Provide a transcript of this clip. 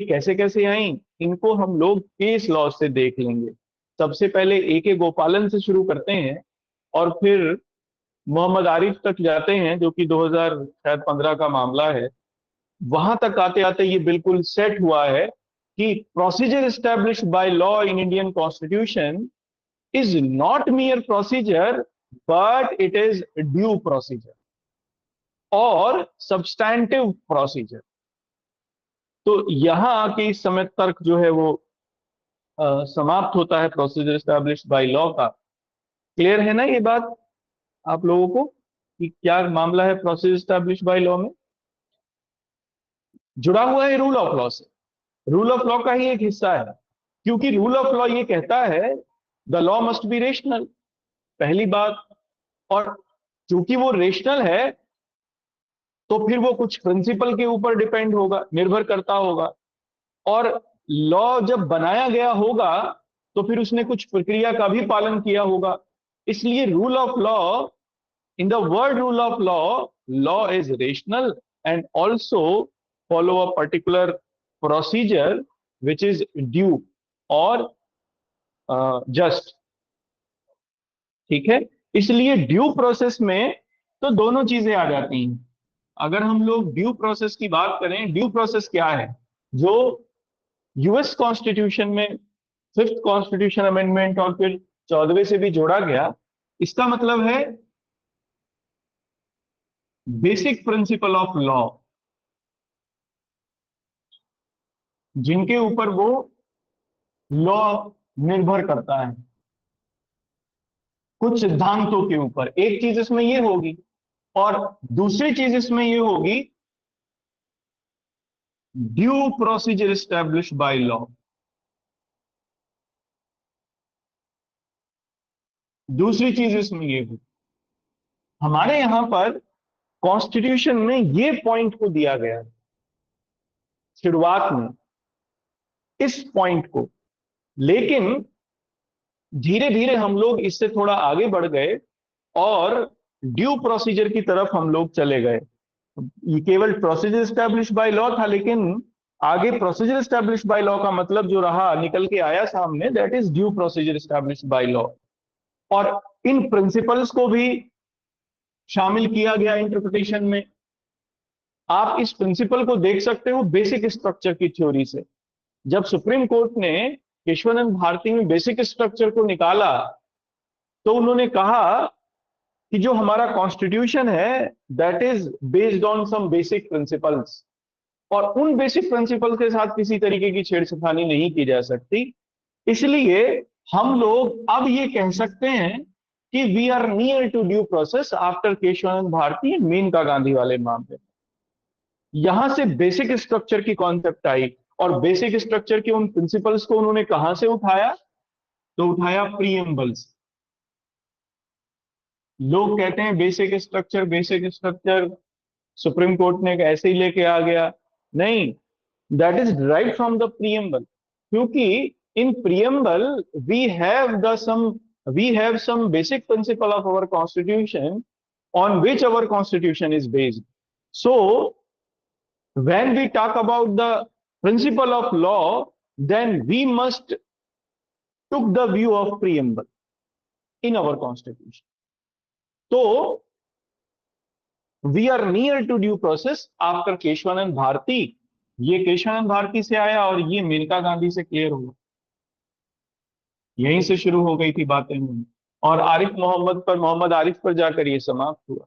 ये कैसे कैसे आई, इनको हम लोग केस लॉ से देख लेंगे। सबसे पहले ए के गोपालन से शुरू करते हैं और फिर मोहम्मद आरिफ तक जाते हैं, जो कि 2015 का मामला है। वहां तक आते आते ये बिल्कुल सेट हुआ है कि procedure established by law in Indian constitution is not मियर procedure, but it is due procedure और सब्सटैंटिव प्रोसीजर। तो यहां आके इस समय तर्क जो है वो समाप्त होता है प्रोसीजर एस्टैब्लिश्ड बाय लॉ का। क्लियर है ना ये बात आप लोगों को कि क्या मामला है प्रोसीजर एस्टैब्लिश्ड बाय लॉ में? जुड़ा हुआ है रूल ऑफ लॉ से, रूल ऑफ लॉ का ही एक हिस्सा है, क्योंकि रूल ऑफ लॉ ये कहता है the law must be rational, पहली बात। और चूंकि वो रेशनल है तो फिर वो कुछ प्रिंसिपल के ऊपर डिपेंड होगा, निर्भर करता होगा। और लॉ जब बनाया गया होगा तो फिर उसने कुछ प्रक्रिया का भी पालन किया होगा। इसलिए rule of law, in the word rule of law, law is rational and also follow a particular procedure which is due और जस्ट। ठीक है, इसलिए ड्यू प्रोसेस में तो दोनों चीजें आ जाती हैं। अगर हम लोग ड्यू प्रोसेस की बात करें, ड्यू प्रोसेस क्या है? जो यूएस कॉन्स्टिट्यूशन में फिफ्थ कॉन्स्टिट्यूशन अमेंडमेंट और फिर 14वें से भी जोड़ा गया, इसका मतलब है बेसिक प्रिंसिपल ऑफ लॉ, जिनके ऊपर वो लॉ निर्भर करता है कुछ सिद्धांतों के ऊपर। एक चीज इसमें ये होगी और दूसरी चीज इसमें ये होगी due procedure established by law. दूसरी चीज इसमें ये होगी, हमारे यहां पर कॉन्स्टिट्यूशन में ये पॉइंट को दिया गया है शुरुआत में, इस पॉइंट को। लेकिन धीरे धीरे हम लोग इससे थोड़ा आगे बढ़ गए और ड्यू प्रोसीजर की तरफ हम लोग चले गए। ये केवल प्रोसीजर एस्टैब्लिश बाय लॉ था, लेकिन आगे प्रोसीजर एस्टैब्लिश बाय लॉ का मतलब जो रहा निकल के आया सामने, that is due procedure establish by law. और इन प्रिंसिपल्स को भी शामिल किया गया इंटरप्रिटेशन में। आप इस प्रिंसिपल को देख सकते हो बेसिक स्ट्रक्चर की थ्योरी से। जब सुप्रीम कोर्ट ने केशवानंद भारती में बेसिक स्ट्रक्चर को निकाला तो उन्होंने कहा कि जो हमारा कॉन्स्टिट्यूशन है that is based on some basic principles, और उन बेसिक प्रिंसिपल के साथ किसी तरीके की छेड़छाड़ी नहीं की जा सकती। इसलिए हम लोग अब ये कह सकते हैं कि we are near to due process after Kesavananda Bharati and Maneka Gandhi वाले मामले। यहां से बेसिक स्ट्रक्चर की कॉन्सेप्ट आई, और बेसिक स्ट्रक्चर के उन प्रिंसिपल्स को उन्होंने कहां से उठाया? तो उठाया प्रीएम्बल से। लोग कहते हैं basic structure, basic structure Supreme Court ने ऐसे ही लेके आ गया। नहीं, that is right from the preamble, क्योंकि in preamble we have the some we have some basic principle of our constitution on which our constitution is based. So when we talk about the principle of law, then we must took the view of preamble in our constitution. So we are near to due process after Kesavananda Bharati. ये केशवानंद भारती से आया और ये मेनका गांधी से clear हुआ, यहीं से शुरू हो गई थी बातें। और आरिफ मोहम्मद पर, मोहम्मद आरिफ पर जाकर ये समाप्त हुआ।